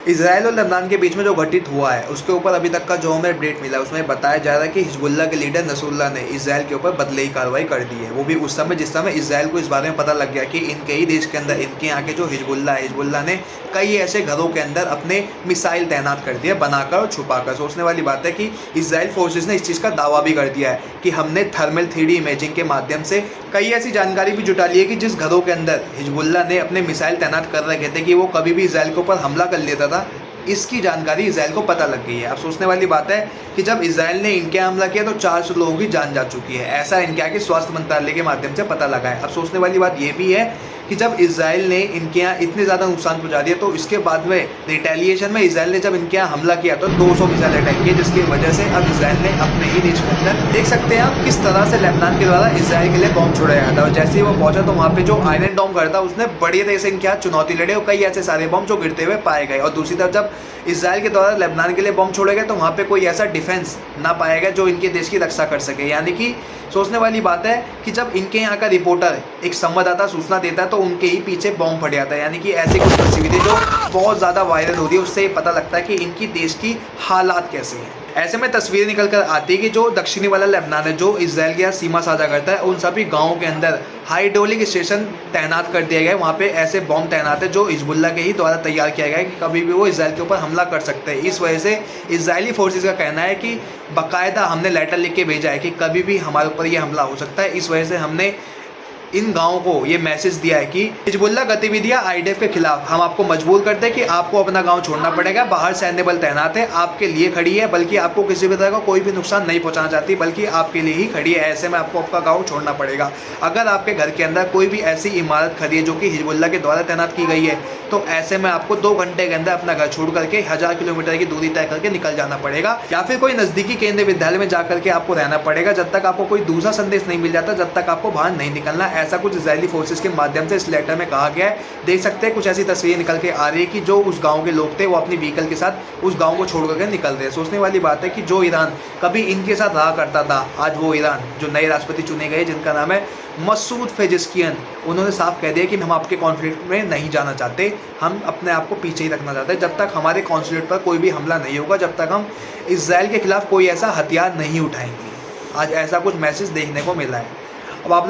Israel और लबनान के बीच में जो घटित हुआ है उसके ऊपर अभी तक का जो हमें अपडेट मिला है उसमें बताया जा रहा है कि हिजबुल्लाह के लीडर नसरुल्लाह ने इजराइल के ऊपर बदले की कार्रवाई कर दी है। वो भी उस समय जिस समय इजराइल को इस बारे में पता लग गया कि इनके ही देश के अंदर इनके यहाँ के जो हिजबुल्लाह ने कई ऐसे घरों के अंदर अपने मिसाइल तैनात कर दिया बनाकर और छुपाकर। सोचने वाली बात है कि इजराइल फोर्सेज ने इस चीज़ का दावा भी कर दिया है कि हमने थर्मल 3D इमेजिंग के माध्यम से कई ऐसी जानकारी भी जुटा ली है कि जिस घरों के अंदर हिजबुल्लाह ने अपने मिसाइल तैनात कर रखे थे कि वो कभी भी इजराइल के ऊपर हमला कर लेता था, इसकी जानकारी इजराइल को पता लग गई है। अब सोचने वाली बात है कि जब इजराइल ने इनके हमला किया तो 400 लोगों की जान जा चुकी है, ऐसा इनके यहाँ के स्वास्थ्य मंत्रालय के माध्यम से पता लगा है। अब सोचने वाली बात यह भी है कि जब इजराइल ने इनके यहाँ इतने ज़्यादा नुकसान पहुंचा दिया तो इसके बाद में रिटेलिएशन में इजराइल ने जब इनके यहाँ हमला किया तो 200 मिसाइल अटैक किए, जिसकी वजह से अब इजराइल ने अपने ही देश के अंदर देख सकते हैं आप किस तरह से लेबनान के द्वारा इजराइल के लिए बॉम्ब छोड़ा गया था। और जैसे ही वो पहुंचा तो वहाँ पे जो आयरन डोम घर था उसने बड़ी तरह से इनके यहाँ चुनौती लड़ी और कई ऐसे सारे बॉम्ब जो गिरते हुए पाए गए। और दूसरी तरफ जब इजराइल के द्वारा लेबनान के लिए बॉम्ब छोड़े गए तो वहाँ पे कोई ऐसा डिफेंस ना पाया गया जो इनके देश की रक्षा कर सके। यानी कि सोचने वाली बात है कि जब इनके यहाँ का रिपोर्टर एक संवाददाता सूचना देता है तो उनके ही पीछे बॉम्ब फट जाता है। यानी कि ऐसी कुछ तस्वीरें जो बहुत ज़्यादा वायरल हो रही है उससे पता लगता है कि इनकी देश की हालात कैसे हैं। ऐसे में तस्वीर निकल कर आती है कि जो दक्षिणी वाला लेबनान है जो इजराइल के सीमा साझा करता है उन सभी गाँवों के अंदर हाइड्रोलिक स्टेशन तैनात कर दिए गए। वहाँ पे ऐसे बॉम्ब तैनात है जो हिजबुल्लाह के ही द्वारा तैयार किया गया है कि कभी भी वो इजराइल के ऊपर हमला कर सकते हैं। इस वजह से इजरायली फोर्सेस का कहना है कि बाकायदा हमने लेटर लिख के भेजा है कि कभी भी हमारे ऊपर ये हमला हो सकता है। इस वजह से हमने इन गाँवों को ये मैसेज दिया है कि हिजबुल्लाह गतिविधियां आईडीएफ के खिलाफ हम आपको मजबूर करते हैं कि आपको अपना गांव छोड़ना पड़ेगा। बाहर सैन्य बल तैनात है, आपके लिए खड़ी है, बल्कि आपको किसी भी तरह का कोई भी नुकसान नहीं पहुंचाना चाहती, बल्कि आपके लिए ही खड़ी है। ऐसे में आपको आपका गाँव छोड़ना पड़ेगा। अगर आपके घर के अंदर कोई भी ऐसी इमारत खड़ी है जो कि हिजबुल्लाह के द्वारा तैनात की गई है तो ऐसे में आपको 2 घंटे के अंदर अपना घर छोड़ करके 1000 किलोमीटर की दूरी तय करके निकल जाना पड़ेगा, या फिर कोई नज़दीकी केंद्रीय विद्यालय में जाकर के आपको रहना पड़ेगा जब तक आपको कोई दूसरा संदेश नहीं मिल जाता, जब तक आपको बाहर नहीं निकलना। ऐसा कुछ इजरायली फोर्सेस के माध्यम से इस लेटर में कहा गया है। देख सकते हैं कुछ ऐसी तस्वीरें निकल के आ रही है कि जो उस गांव के लोग थे वो अपनी व्हीकल के साथ उस गांव को छोड़ करके निकल रहे हैं। सोचने वाली बात है कि जो ईरान कभी इनके साथ रहा करता था, आज वो ईरान जो नए राष्ट्रपति चुने गए जिनका नाम है मसूद पेजेश्कियान, उन्होंने साफ कह दिया कि हम आपके कॉन्फ्लिक्ट में नहीं जाना चाहते, हम अपने आप को पीछे ही रखना चाहते हैं। जब तक हमारे कॉन्सुलेट पर कोई भी हमला नहीं होगा, जब तक हम इजराइल के खिलाफ कोई ऐसा हथियार नहीं उठाएंगे। आज ऐसा कुछ मैसेज देखने को मिला है। अब आप